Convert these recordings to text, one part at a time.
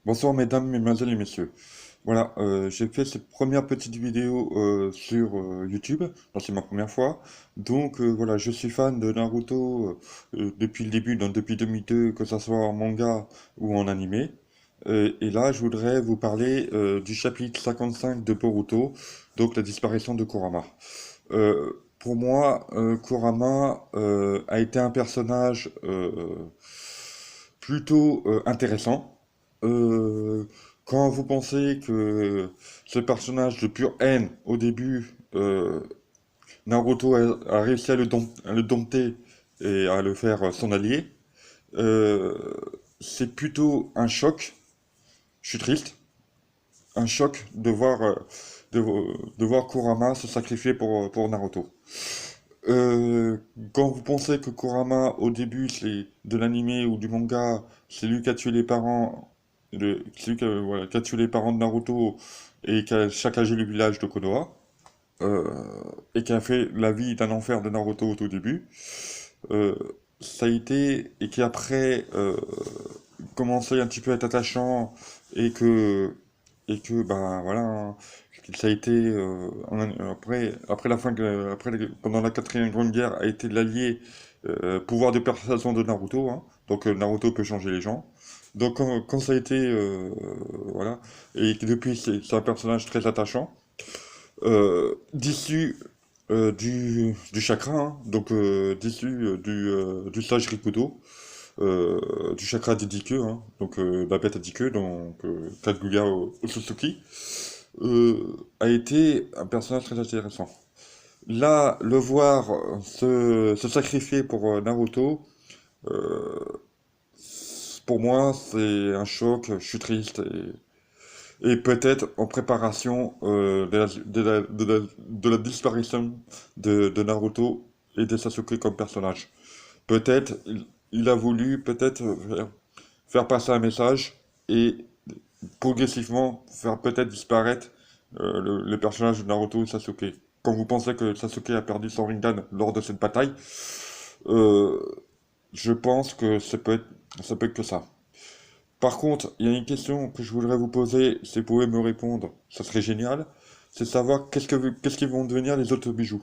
Bonsoir mesdames, mesdemoiselles et messieurs. Voilà, j'ai fait cette première petite vidéo sur YouTube, donc c'est ma première fois. Donc voilà, je suis fan de Naruto depuis le début, donc depuis 2002, que ce soit en manga ou en animé. Et là, je voudrais vous parler du chapitre 55 de Boruto, donc la disparition de Kurama. Pour moi, Kurama a été un personnage plutôt intéressant. Euh, Quand vous pensez que ce personnage de pure haine, au début, Naruto a réussi à le dompter et à le faire son allié, euh, c'est plutôt un choc. Je suis triste. Un choc de voir, de voir Kurama se sacrifier pour Naruto. Euh, Quand vous pensez que Kurama, au début, c'est de l'animé ou du manga, c'est lui qui a tué les parents, c'est lui voilà, qui a tué les parents de Naruto et qui a saccagé le village de Konoha, euh, et qui a fait la vie d'un enfer de Naruto au tout début, euh, ça a été, et qui après commençait un petit peu à être attachant et que ben voilà, hein, ça a été après la fin pendant la quatrième grande guerre a été l'allié pouvoir de persuasion de Naruto, hein. Donc Naruto peut changer les gens. Donc quand ça a été voilà, et que depuis c'est un personnage très attachant, d'issue du chakra, hein, donc d'issue du sage Rikudo, du chakra des 10 queues, hein, donc la bête à 10 queues, donc Kaguya Otsutsuki, a été un personnage très intéressant. Là, le voir se sacrifier pour Naruto, euh, pour moi, c'est un choc, je suis triste, et peut-être en préparation de la disparition de Naruto et de Sasuke comme personnage. Peut-être il a voulu peut-être faire passer un message et progressivement faire peut-être disparaître le personnage de Naruto et Sasuke. Quand vous pensez que Sasuke a perdu son Rinnegan lors de cette bataille, euh, je pense que ça peut être que ça. Par contre, il y a une question que je voudrais vous poser, si vous pouvez me répondre, ça serait génial, c'est de savoir qu'est-ce qu'ils vont devenir les autres bijoux.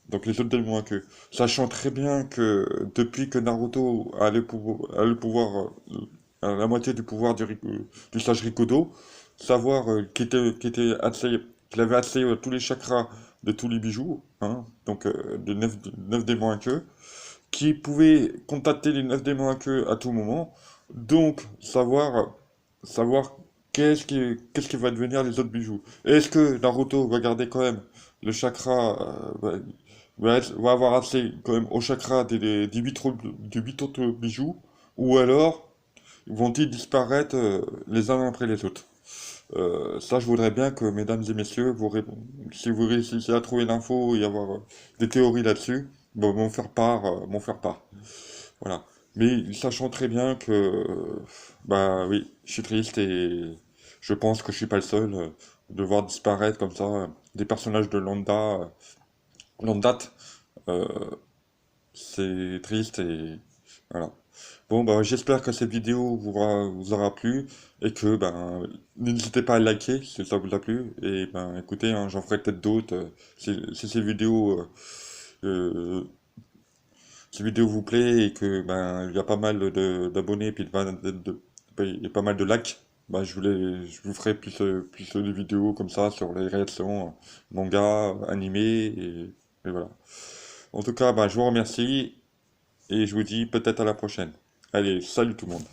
Donc les autres démons à queue. Sachant très bien que depuis que Naruto a le pouvoir, la moitié du pouvoir du sage Rikudo, savoir qu'il avait accès à tous les chakras de tous les bijoux, hein, donc de 9 démons à queue, qui pouvait contacter les 9 démons à queue à tout moment, donc savoir qu'est-ce qui va devenir les autres bijoux. Est-ce que Naruto va garder quand même le chakra, va avoir accès quand même au chakra des 8 autres bijoux, ou alors vont-ils disparaître les uns après les autres? Ça, je voudrais bien que, mesdames et messieurs, si vous réussissez à trouver l'info et avoir des théories là-dessus, bon, m'en faire part. Voilà. Mais sachant très bien que, bah oui, je suis triste et je pense que je suis pas le seul de voir disparaître comme ça des personnages de longue date. Euh, c'est triste et voilà. Bon, bah, j'espère que cette vidéo vous aura plu et que ben, n'hésitez pas à liker si ça vous a plu. Et ben, écoutez, hein, j'en ferai peut-être d'autres si euh, ces vidéos vous plaît et que ben, il y a pas mal d'abonnés et puis il y a pas mal de likes. Ben, je vous ferai plus de vidéos comme ça sur les réactions manga, animé et voilà. En tout cas, ben, je vous remercie et je vous dis peut-être à la prochaine. Allez, salut tout le monde.